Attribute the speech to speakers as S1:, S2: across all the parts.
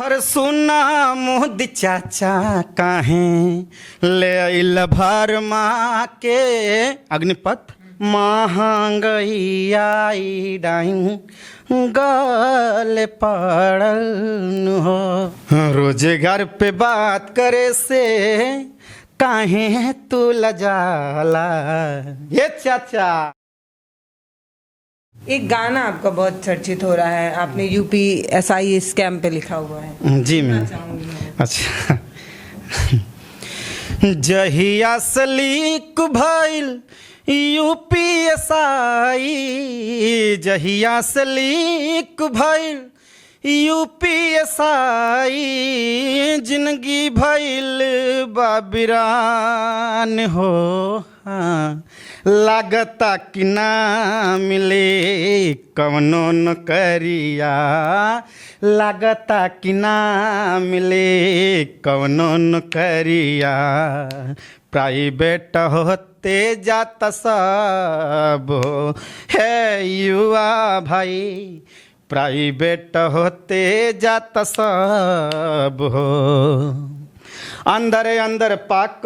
S1: हर सुना मोदी चाचा काहे ले आइल भर माँ के अग्निपथ महंगई आई डाई गले पड़ल हो। रोजगार पे बात करे से काहे तू लजाला ये चाचा।
S2: एक गाना आपका बहुत चर्चित हो रहा है, आपने यूपी एसआई स्कैम पे लिखा हुआ है।
S1: जी मैम। अच्छा जहिया से लीक भइल यूपीएसआई, जहिया से लीक भइल यूपीएसआई, जिंदगी भइल बाबिरान हो। हाँ लागता कि ना मिले कवनो नौकरिया, लागता कि ना मिले कवनो नौकरिया, प्राइवेट होते जाता सब है युवा भाई, प्राइवेट होते जाता सब हो। अंदर अंदर पाक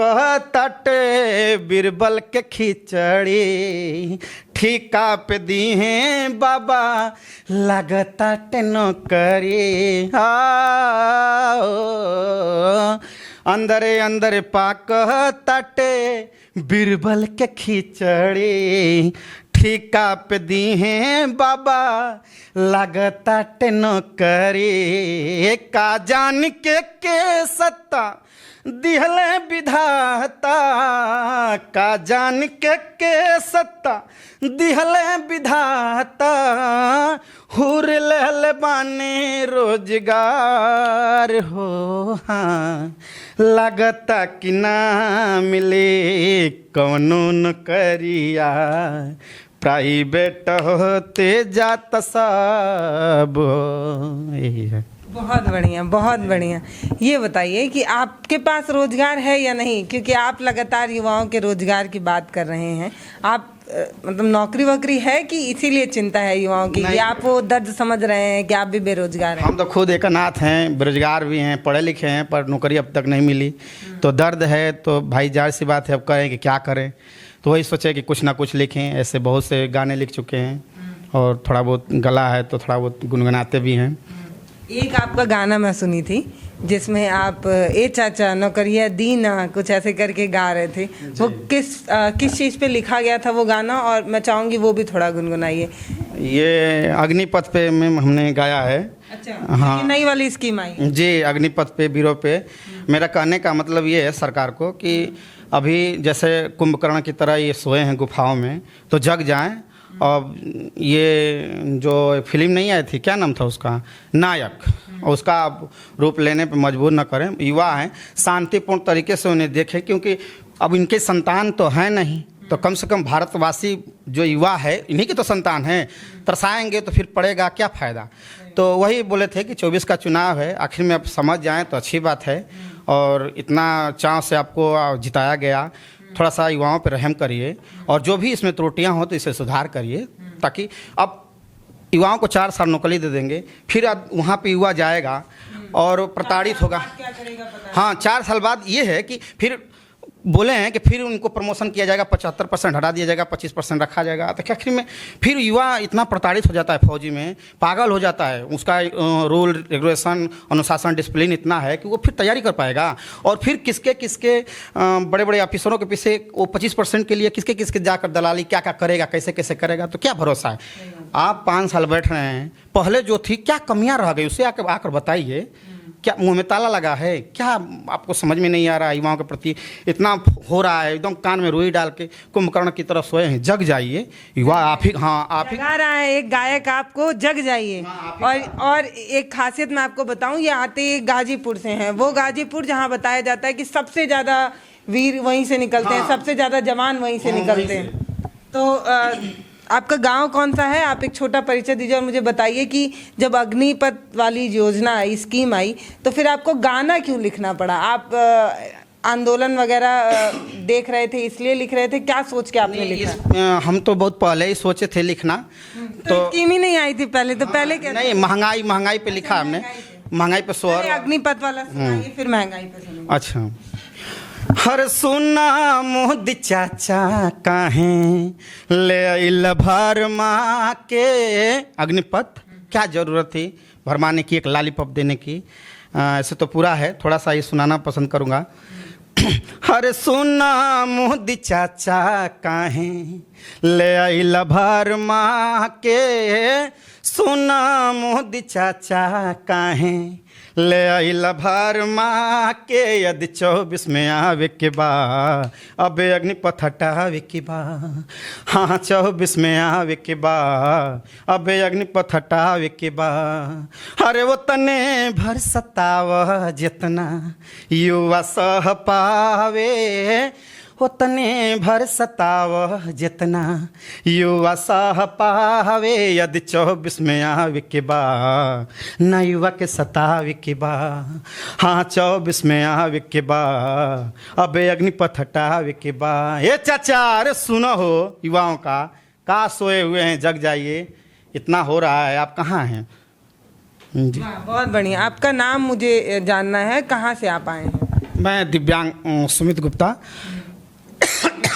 S1: तटे बिरबल के खिचड़ी, ठीका पे दी हैं बाबा लगता टेनो करे। अंदर अंदर पाक तटे बिरबल के खिचड़ी, ठीका पे दी हैं बाबा लगता टेनो करे। का जान के सत्ता दिहले विधाता, का जान के सत्ता दिहले विधाता, हुर लहल बाने रोजगार हो। हाँ लगता कि ना मिले कवनो नौकरिया, प्राइवेट होते जाता सब। यही है।
S2: बहुत बढ़िया, बहुत बढ़िया। ये बताइए कि आपके पास रोजगार है या नहीं, क्योंकि आप लगातार युवाओं के रोजगार की बात कर रहे हैं। आप मतलब नौकरी वोकरी है कि इसीलिए चिंता है युवाओं की, कि आप वो दर्द समझ रहे हैं कि आप भी बेरोजगार हैं?
S1: हम तो खुद एक अनाथ हैं, बेरोजगार भी हैं, पढ़े लिखे हैं, पर नौकरी अब तक नहीं मिली। तो दर्द है, तो भाई जाहिर सी बात है अब करें कि क्या करें। तो वही सोचे कि कुछ ना कुछ लिखें। ऐसे बहुत से गाने लिख चुके हैं और थोड़ा बहुत गला है तो थोड़ा बहुत गुनगुनाते भी हैं।
S2: एक आपका गाना मैं सुनी थी जिसमें आप ए चाचा नौकरिया दीना कुछ ऐसे करके गा रहे थे। वो किस चीज़ पे लिखा गया था वो गाना, और मैं चाहूँगी वो भी थोड़ा गुनगुनाइए।
S1: ये अग्निपथ पे में हमने गाया है।
S2: अच्छा।
S1: हाँ,
S2: ये नई वाली स्कीम आई
S1: जी, अग्निपथ पे ब्यूरो पे। मेरा कहने का मतलब ये है सरकार को कि अभी जैसे कुंभकर्ण की तरह ये सोए हैं गुफाओं में, तो जग जाएं। और ये जो फिल्म नहीं आई थी, क्या नाम था उसका, नायक, उसका रूप लेने पे मजबूर न करें। युवा हैं, शांतिपूर्ण तरीके से उन्हें देखें, क्योंकि अब इनके संतान तो है नहीं, तो कम से कम भारतवासी जो युवा है इन्हीं की तो संतान है। तरसाएंगे तो फिर पड़ेगा क्या फ़ायदा। तो वही बोले थे कि 24 का चुनाव है, आखिर में आप समझ जाएं तो अच्छी बात है। और इतना चाव से आपको जिताया गया, थोड़ा सा युवाओं पर रहम करिए, और जो भी इसमें त्रुटियां हो तो इसे सुधार करिए, ताकि अब युवाओं को 4 साल नौकरी दे देंगे, फिर अब वहाँ पे युवा जाएगा और प्रताड़ित होगा। हाँ, 4 साल बाद ये है कि फिर बोले हैं कि फिर उनको प्रमोशन किया जाएगा, 75% हटा दिया जाएगा, 25% रखा जाएगा। तो आखिर में फिर युवा इतना प्रताड़ित हो जाता है, फौजी में पागल हो जाता है। उसका रूल रेगुलेशन अनुशासन डिसिप्लिन इतना है कि वो फिर तैयारी कर पाएगा। और फिर किसके किसके बड़े बड़े ऑफिसरों के पीछे वो 25% के लिए किसके किसके जाकर दलाली क्या क्या करेगा, कैसे कैसे करेगा, तो क्या भरोसा है। आप 5 साल बैठ रहे हैं, पहले जो थी क्या कमियाँ रह गई उसे आकर बताइए। क्या मुंह में ताला लगा है क्या, आपको समझ में नहीं आ रहा है। युवाओं के प्रति इतना हो रहा है, एकदम कान में रुई डाल के कुंभकर्ण की तरफ सोए हैं। जग जाइए युवा, आप ही। हाँ, आप ही
S2: गा रहा है एक गायक आपको, जग जाइए। और एक खासियत मैं आपको बताऊं, ये आते गाजीपुर से हैं, वो गाजीपुर जहां बताया जाता है कि सबसे ज़्यादा वीर वहीं से निकलते हैं, सबसे ज़्यादा जवान वहीं से निकलते हैं। तो आपका गांव कौन सा है, आप एक छोटा परिचय दीजिए और मुझे बताइए कि जब अग्निपथ वाली योजना आई, स्कीम आई, तो फिर आपको गाना क्यों लिखना पड़ा? आप आंदोलन वगैरह देख रहे थे इसलिए लिख रहे थे, क्या सोच के आपने लिखा?
S1: हम तो बहुत पहले ही सोचे थे लिखना।
S2: तो स्कीम ही नहीं आई थी पहले, तो पहले क्या?
S1: नहीं, महंगाई पे लिखा हमने। महंगाई पे
S2: पहले
S1: स्वर।
S2: अग्निपथ वाला सुनाइए, फिर महंगाई पे सुनाइए।
S1: अच्छा। हर सुना मोदी चाचा काहे ले आइल भरमा के। अग्निपथ क्या जरूरत थी भरमाने की, एक लॉलीपॉप देने की। ऐसे तो पूरा है, थोड़ा सा ये सुनाना पसंद करूँगा। हर सुना मोदी चाचा काहे ले आइल भरमा के। सुना मोदी चाचा काहे ले आइल भरमा के। यदि 24 में आवे के बा अबे अग्निपथ हटावे के बा। हाँ 24 में आवे के बा अबे अग्निपथ हटावे के बा। अरे वो तने भर सताव जितना युवा सह पावे। उतने भर सताव जितना युवा सह पावे। यदि 24 में आवे के बा न युवा के सतावे के बा। हाँ 24 में आवे के बा अबे अग्निपथ हटावे के बा। ये चाचा अरे सुनो हो युवाओं का सोए हुए हैं, जग जाइए, इतना हो रहा है। आप कहाँ हैं जी?
S2: बहुत बढ़िया। आपका नाम मुझे जानना है, कहाँ से आप आए हैं?
S1: मैं दिव्यांग सुमित गुप्ता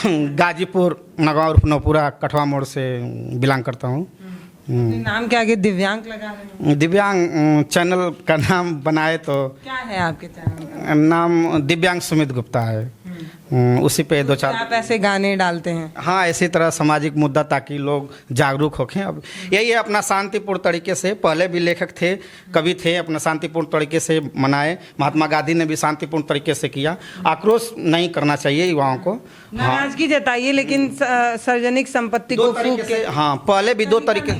S1: गाजीपुर नगांव उर्फ नौपुरा कठवा मोड़ से बिलोंग करता हूँ।
S2: नाम के आगे दिव्यांग लगा रहे हैं।
S1: दिव्यांग चैनल का नाम बनाए तो
S2: क्या है आपके चैनल का
S1: नाम? दिव्यांग सुमित गुप्ता है। उसी पे दो चार
S2: आप ऐसे गाने डालते हैं?
S1: हाँ, इसी तरह सामाजिक मुद्दा ताकि लोग जागरूक होखें। अब यही है, अपना शांतिपूर्ण तरीके से, पहले भी लेखक थे, कवि थे, अपना शांतिपूर्ण तरीके से मनाए। महात्मा गांधी ने भी शांतिपूर्ण तरीके से किया। आक्रोश नहीं करना चाहिए युवाओं को।
S2: नाराजगी जताइए, लेकिन सार्वजनिक संपत्ति
S1: दो
S2: को
S1: तरीके से, हाँ पहले भी दो तरीके,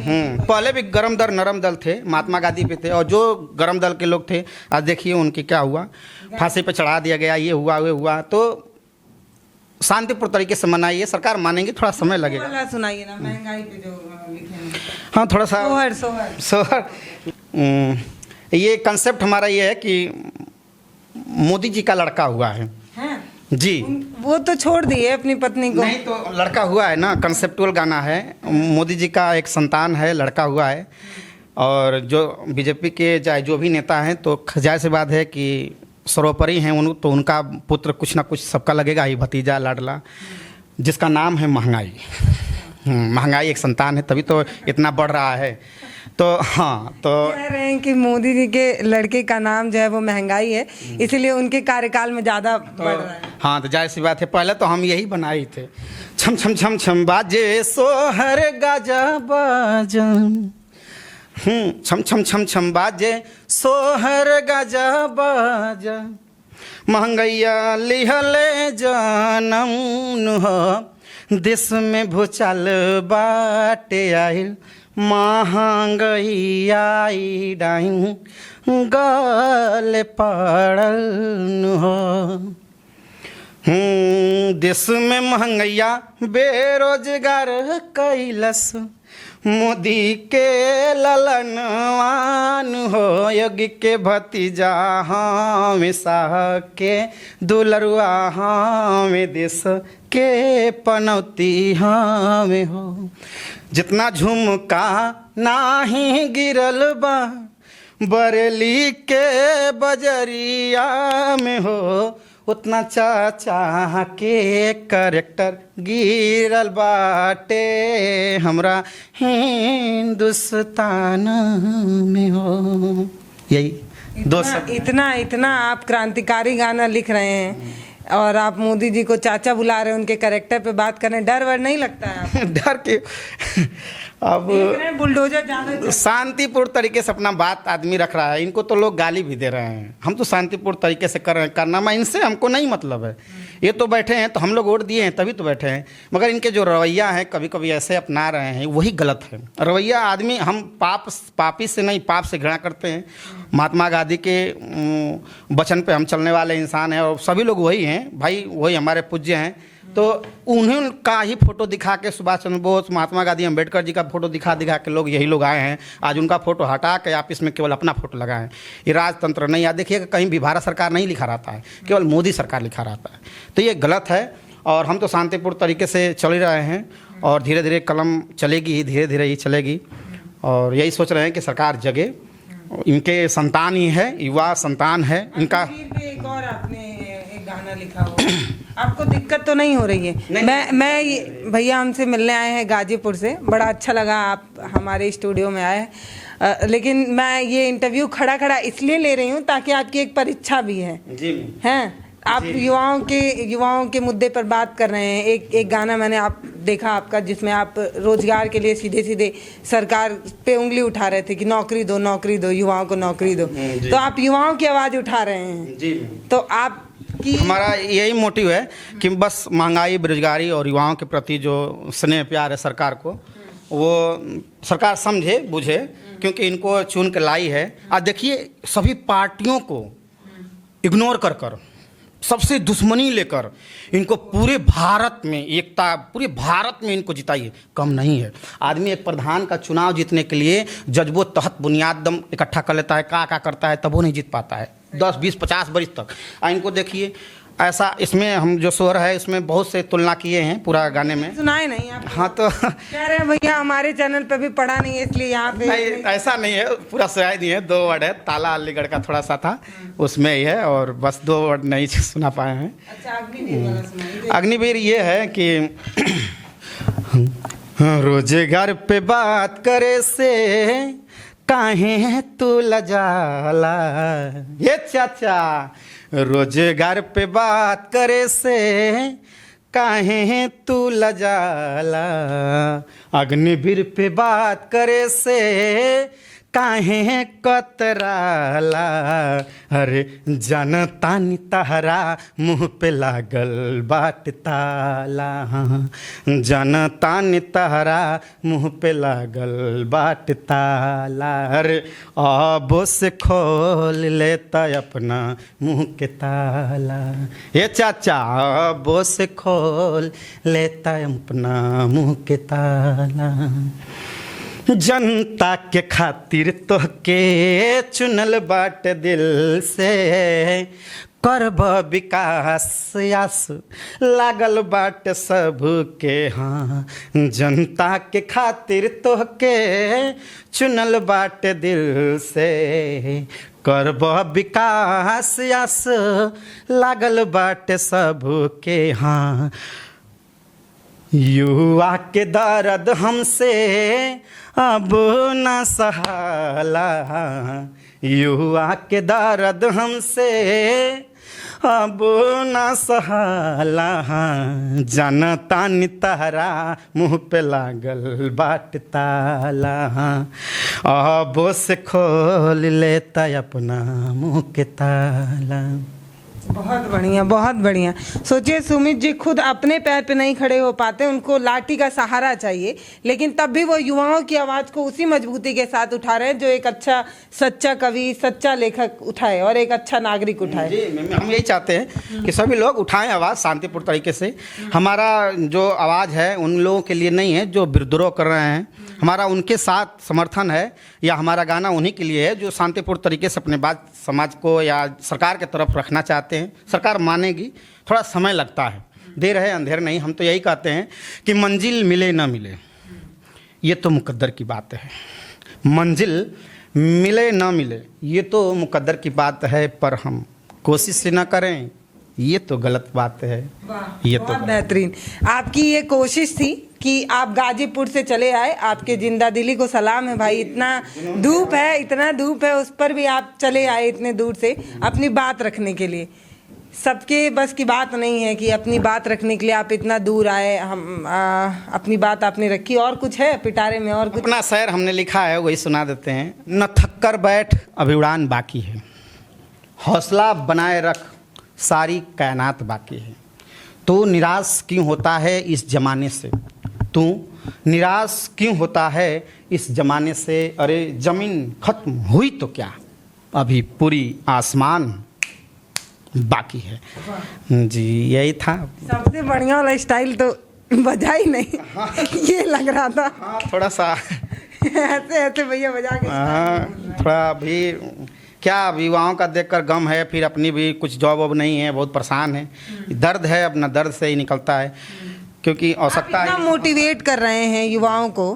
S1: पहले भी गरम दल नरम दल थे, महात्मा गांधी पे थे। और जो गरम दल के लोग थे आज देखिए उनकी क्या हुआ, फांसी पे चढ़ा दिया गया, ये हुआ वे हुआ। तो शांतिपूर्ण तरीके से मनाइए, सरकार मानेंगे, थोड़ा समय लगेगा।
S2: सुनाइए ना महंगाई पे जो लिखे हैं।
S1: हाँ थोड़ा सा
S2: सोहर।
S1: ये कंसेप्ट हमारा ये है कि मोदी जी का लड़का हुआ है जी।
S2: वो तो छोड़ दिए अपनी पत्नी को।
S1: नहीं तो लड़का हुआ है ना, कंसेप्चुअल गाना है। मोदी जी का एक संतान है, लड़का हुआ है। और जो बीजेपी के चाहे जो भी नेता हैं तो जाहिर सी बात है कि सर्वोपरि हैं उन, तो उनका पुत्र कुछ ना कुछ सबका लगेगा ही, भतीजा लाडला, जिसका नाम है महंगाई। महंगाई एक संतान है, तभी तो इतना बढ़ रहा है। तो हाँ, तो
S2: कह रहे हैं कि मोदी जी के लड़के का नाम जो है वो महंगाई है, इसलिए उनके कार्यकाल में ज़्यादा बढ़ रहा है।
S1: हाँ तो जाहिर सी बात है, पहले तो हम यही बनाए थे, छम छम छम छम बाजे सोहर गाजा बाजन। छम छम छम छम बाजे सोहर गाजा बाजा। महंगैया लिहले जनम नुह, देश में भूचाल बाटे आइल। महंगई आई डाइन गले पड़ल नुह। देश में महंगैया बेरोजगार कैलस। मोदी के ललनवान हो, योगी के भतीजा हमेशा के दुलरुआ हमें, देश के पनौती हमें हो। जितना झुमका नाही गिरल बा बरेली के बजरिया में हो, उतना चाचा के करेक्टर गिरल बाटे हमरा हिंदुस्तान में हो। यही दो सब।
S2: इतना आप क्रांतिकारी गाना लिख रहे हैं और आप मोदी जी को चाचा बुला रहे हैं, उनके करेक्टर पे बात कर रहे हैं, डर वर नहीं लगता है आपको?
S1: डर के अब
S2: बुलडोजर ज्यादा
S1: शांतिपूर्ण तरीके से अपना बात आदमी रख रहा है। इनको तो लोग गाली भी दे रहे हैं, हम तो शांतिपूर्ण तरीके से कर रहे हैं कारनामा, इनसे हमको नहीं मतलब है। ये तो बैठे हैं तो हम लोग वोट दिए हैं तभी तो बैठे हैं, मगर इनके जो रवैया है कभी कभी ऐसे अपना रहे हैं, वही गलत है रवैया। आदमी हम पापी से नहीं, पाप से घृणा करते हैं। महात्मा गांधी के वचन पे हम चलने वाले इंसान हैं और सभी लोग वही हैं भाई, वही हमारे पूज्य हैं। तो उन्हीं का ही फोटो दिखा के सुभाष चंद्र बोस, महात्मा गांधी, अम्बेडकर जी का फोटो दिखा के लोग यही लोग आए हैं। आज उनका फोटो हटा के आप इसमें केवल अपना फोटो लगाएं। ये राजतंत्र नहीं। याद देखिएगा कहीं भी भारत सरकार नहीं लिखा रहता है, केवल मोदी सरकार लिखा रहता है। तो ये गलत है और हम तो शांतिपूर्ण तरीके से चल ही रहे हैं और धीरे धीरे कलम चलेगी ही, धीरे धीरे ही चलेगी। और यही सोच रहे हैं कि सरकार जगे इनके संतान ही है, युवा संतान है इनका।
S2: अग्निवीर पे एक और आपने एक गाना लिखा हो, आपको दिक्कत तो नहीं हो रही है? मैं भैया हमसे मिलने आए हैं गाजीपुर से, बड़ा अच्छा लगा आप हमारे स्टूडियो में आए हैं। लेकिन मैं ये इंटरव्यू खड़ा खड़ा इसलिए ले रही हूँ ताकि आपकी एक परीक्षा भी है
S1: जी
S2: हैं। आप युवाओं के मुद्दे पर बात कर रहे हैं। एक गाना मैंने आप देखा आपका, जिसमें आप रोजगार के लिए सीधे सीधे सरकार पे उंगली उठा रहे थे कि नौकरी दो, युवाओं को नौकरी दो। तो आप युवाओं की आवाज़ उठा रहे हैं
S1: जी।
S2: तो आप कि
S1: हमारा यही मोटिव है कि बस महंगाई, बेरोजगारी और युवाओं के प्रति जो स्नेह प्यार है सरकार को, वो सरकार समझे बुझे, क्योंकि इनको चुन के लाई है। आज देखिए सभी पार्टियों को इग्नोर कर कर, सबसे दुश्मनी लेकर इनको पूरे भारत में एकता, पूरे भारत में इनको जिताइए, कम नहीं है। आदमी एक प्रधान का चुनाव जीतने के लिए जज्बो तहत बुनियाद दम इकट्ठा कर लेता है, क्या करता है, तब वो नहीं जीत पाता है 10, 20, 50 वर्ष तक। इनको देखिए ऐसा, इसमें हम जो स्वर है इसमें बहुत से तुलना किए हैं पूरा गाने में,
S2: सुनाए नहीं आप?
S1: हाँ तो
S2: कह रहे हैं भैया हमारे चैनल पे भी पढ़ा नहीं है इसलिए यहाँ पे
S1: नहीं, ऐसा नहीं है, पूरा सुनाई नहीं है। 2 वर्ड है, ताला अलीगढ़ का थोड़ा सा था उसमें ही है, और बस 2 वर्ड नहीं सुना पाए हैं।
S2: अच्छा, अग्निवीर वाला सुनाइए।
S1: अग्निवीर ये है कि रोजगार पे बात करे से काहे तू लजाला, ये चाचा रोजगार पे बात करे से काहे तू लजाला, अग्निवीर पे बात करे से काहे कतराला, अरे जनता नि तहरा मुँह पे लागल बाट ताला, जनता नि तहरा मुँह पे लागल बाट ताला, अरे अब से खोल लेता अपना मुँह के ताला, ये चाचा अब से खोल लेता अपना मुँह के ताला, जनता के खातिर तोहके चुनल बाट दिल से, करब विकास आस लागल बाट सबके, हाँ जनता के खातिर तोहके चुनल बाट दिल से, करब विकास आस लागल बाट सबके, हाँ युवा के दर्द हमसे अब न सहाला, युवा के दर्द हमसे अब न सहाला, जनता नि तहरा मुँह पे लागल बाट ताला, अब से खोल लेता अपना मुँह के ताला।
S2: बहुत बढ़िया, बहुत बढ़िया। सोचिए सुमित जी खुद अपने पैर पे नहीं खड़े हो पाते, उनको लाठी का सहारा चाहिए, लेकिन तब भी वो युवाओं की आवाज़ को उसी मजबूती के साथ उठा रहे हैं जो एक अच्छा सच्चा कवि, सच्चा लेखक उठाए और एक अच्छा नागरिक उठाए।
S1: जी, हम यही चाहते हैं कि सभी लोग उठाएं आवाज़ शांतिपूर्ण तरीके से। हमारा जो आवाज़ है उन लोगों के लिए नहीं है जो विद्रोह कर रहे हैं, हमारा उनके साथ समर्थन है, या हमारा गाना उन्हीं के लिए है जो शांतिपूर्ण तरीके से अपने बात समाज को या सरकार के तरफ रखना चाहते हैं। सरकार मानेगी, थोड़ा समय लगता है, देर है अंधेर नहीं। हम तो यही कहते हैं कि मंजिल मिले ना मिले ये तो मुकद्दर की बात है, मंजिल मिले ना मिले ये तो मुकद्दर की बात है, पर हम कोशिश ना करें ये तो गलत बात है। ये तो
S2: बहुत बेहतरीन आपकी ये कोशिश थी कि आप गाजीपुर से चले आए, आपके जिंदा दिली को सलाम है भाई। इतना धूप है, उस पर भी आप चले आए इतने दूर से अपनी बात रखने के लिए। सबके बस की बात नहीं है कि अपनी बात रखने के लिए आप इतना दूर आए। हम अपनी बात आपने रखी। और कुछ है पिटारे में? और कुछ
S1: अपना शेर हमने लिखा है, वही सुना देते हैं। न थक कर बैठ अभी उड़ान बाकी है, हौसला बनाए रख सारी कायनात बाकी है। तू निराश क्यों होता है इस ज़माने से, तू निराश क्यों होता है इस ज़माने से, अरे ज़मीन खत्म हुई तो क्या, अभी पूरी आसमान बाकी है। जी यही था।
S2: सबसे बढ़िया वाला स्टाइल तो बजा ही नहीं। हाँ। ये लग रहा था।
S1: हाँ, थोड़ा सा
S2: ऐसे भैया बजा के।
S1: हाँ, थोड़ा अभी क्या युवाओं का देखकर गम है, फिर अपनी भी कुछ जॉब वॉब नहीं है, बहुत परेशान है। दर्द है, अपना दर्द से ही निकलता है, क्योंकि आवश्यकता है।
S2: मोटिवेट कर रहे हैं युवाओं को।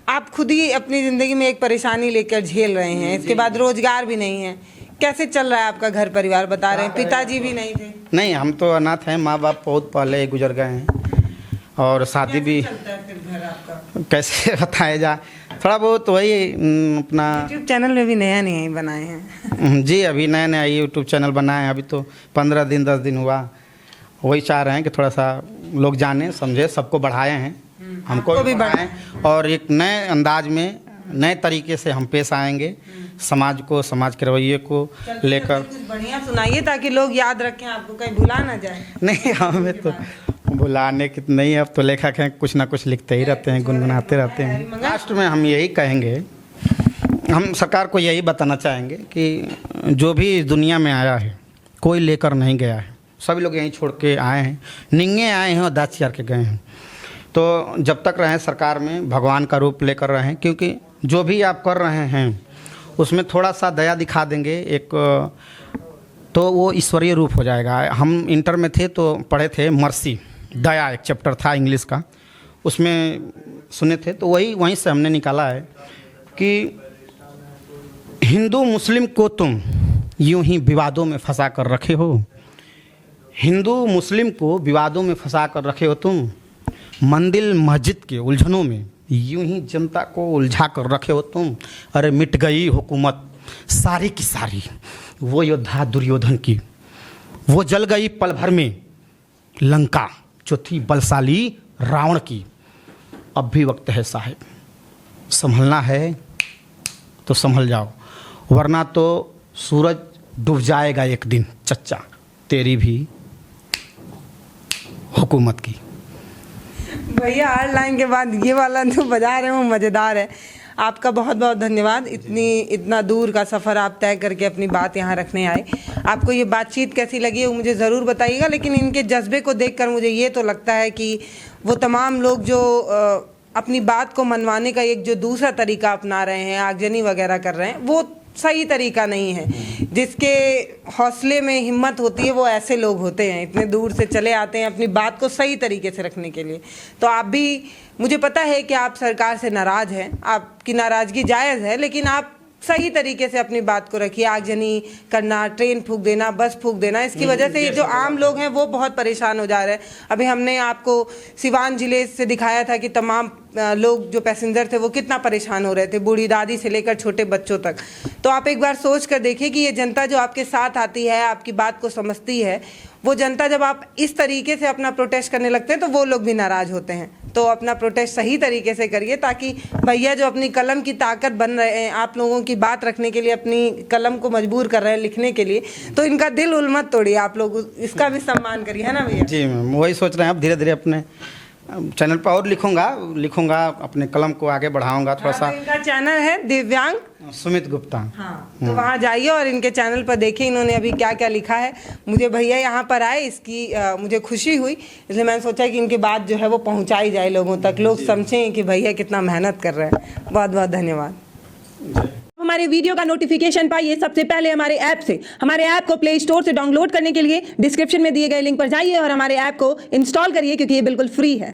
S2: आप खुद ही अपनी ज़िंदगी में एक परेशानी लेकर झेल रहे हैं, इसके बाद रोजगार भी नहीं है, कैसे चल रहा है आपका घर परिवार? बता रहे हैं पिताजी भी नहीं थे।
S1: नहीं, हम तो अनाथ हैं, माँ बाप बहुत पहले ही गुजर गए हैं और शादी भी
S2: चलता है फिर घर आपका?
S1: कैसे बताया जाए, थोड़ा बहुत वही अपना
S2: यूट्यूब चैनल में भी नया नया ही बनाए हैं।
S1: जी, अभी नया नया यूट्यूब चैनल बनाए हैं, अभी तो 15 दिन 10 दिन हुआ। वही चाह रहे हैं कि थोड़ा सा लोग जाने समझे, सबको बढ़ाए हैं, हमको भी बढ़ाएं और एक नए अंदाज में नए तरीके से हम पेश आएंगे, समाज को, समाज के रवैये को लेकर।
S2: कुछ बढ़िया सुनाइए ताकि लोग याद रखें, आपको कहीं भुला ना जाए।
S1: नहीं, हमें तो बुलाने की नहीं, अब तो लेखक हैं, कुछ ना कुछ लिखते ही रहते हैं, गुनगुनाते रहते हैं। लास्ट में हम यही कहेंगे, हम सरकार को यही बताना चाहेंगे कि जो भी इस दुनिया में आया है कोई लेकर नहीं गया है, सभी लोग यहीं छोड़ के आए हैं, निंगे आए हैं और दाँत चियार के गए हैं। तो जब तक रहें सरकार में भगवान का रूप लेकर रहें, क्योंकि जो भी आप कर रहे हैं उसमें थोड़ा सा दया दिखा देंगे एक, तो वो ईश्वरीय रूप हो जाएगा। हम इंटर में थे तो पढ़े थे मर्सी, दया एक चैप्टर था इंग्लिश का, उसमें सुने थे, तो वहीं से हमने निकाला है कि हिंदू मुस्लिम को तुम यूं ही विवादों में फंसा कर रखे हो, हिंदू मुस्लिम को विवादों में फंसा कर रखे हो तुम, मंदिर मस्जिद के उलझनों में यूं ही जनता को उलझा कर रखे हो तुम। अरे मिट गई हुकूमत सारी की सारी वो योद्धा दुर्योधन की, वो जल गई पल भर में लंका जो थी बलशाली रावण की। अब भी वक्त है साहब, संभलना है तो संभल जाओ, वरना तो सूरज डूब जाएगा एक दिन चच्चा, तेरी भी हुकूमत की।
S2: भैया हर लाइन के बाद ये वाला जो बजा रहे हैं वो मज़ेदार है। आपका बहुत बहुत धन्यवाद, इतना दूर का सफ़र आप तय करके अपनी बात यहाँ रखने आए। आपको ये बातचीत कैसी लगी है वो मुझे ज़रूर बताइएगा, लेकिन इनके जज्बे को देखकर मुझे ये तो लगता है कि वो तमाम लोग जो अपनी बात को मनवाने का एक जो दूसरा तरीका अपना रहे हैं, आगजनी वगैरह कर रहे हैं, वो सही तरीका नहीं है। जिसके हौसले में हिम्मत होती है वो ऐसे लोग होते हैं, इतने दूर से चले आते हैं अपनी बात को सही तरीके से रखने के लिए। तो आप भी, मुझे पता है कि आप सरकार से नाराज़ हैं, आपकी नाराज़गी जायज़ है, लेकिन आप सही तरीके से अपनी बात को रखिए। आगजनी करना, ट्रेन फूंक देना, बस फूंक देना, इसकी वजह से ये जो आम लोग हैं वो बहुत परेशान हो जा रहे हैं। अभी हमने आपको सिवान जिले से दिखाया था कि तमाम लोग जो पैसेंजर थे वो कितना परेशान हो रहे थे, बूढ़ी दादी से लेकर छोटे बच्चों तक। तो आप एक बार सोच कर देखिए कि ये जनता जो आपके साथ आती है, आपकी बात को समझती है, वो जनता जब आप इस तरीके से अपना प्रोटेस्ट करने लगते हैं तो वो लोग भी नाराज़ होते हैं। तो अपना प्रोटेस्ट सही तरीके से करिए, ताकि भैया जो अपनी कलम की ताकत बन रहे हैं, आप लोगों की बात रखने के लिए अपनी कलम को मजबूर कर रहे हैं लिखने के लिए, तो इनका दिल उल्मत तोड़िए, आप लोग इसका भी सम्मान करिए, है ना भैया?
S1: जी मैम, वही सोच रहे हैं। अब धीरे धीरे अपने चैनल पर और लिखूंगा, अपने कलम को आगे बढ़ाऊंगा थोड़ा सा।
S2: इनका चैनल है दिव्यांग
S1: सुमित गुप्ता।
S2: हाँ, तो वहाँ जाइए और इनके चैनल पर देखिए इन्होंने अभी क्या क्या लिखा है। मुझे भैया यहाँ पर आए, इसकी मुझे खुशी हुई, इसलिए मैंने सोचा कि इनकी बात जो है वो पहुँचाई जाए लोगों तक, लोग समझें कि भैया कितना मेहनत कर रहे हैं। बहुत बहुत धन्यवाद।
S3: हमारे वीडियो का नोटिफिकेशन पाइए सबसे पहले हमारे ऐप से। हमारे ऐप को प्ले स्टोर से डाउनलोड करने के लिए डिस्क्रिप्शन में दिए गए लिंक पर जाइए और हमारे ऐप को इंस्टॉल करिए, क्योंकि ये बिल्कुल फ्री है।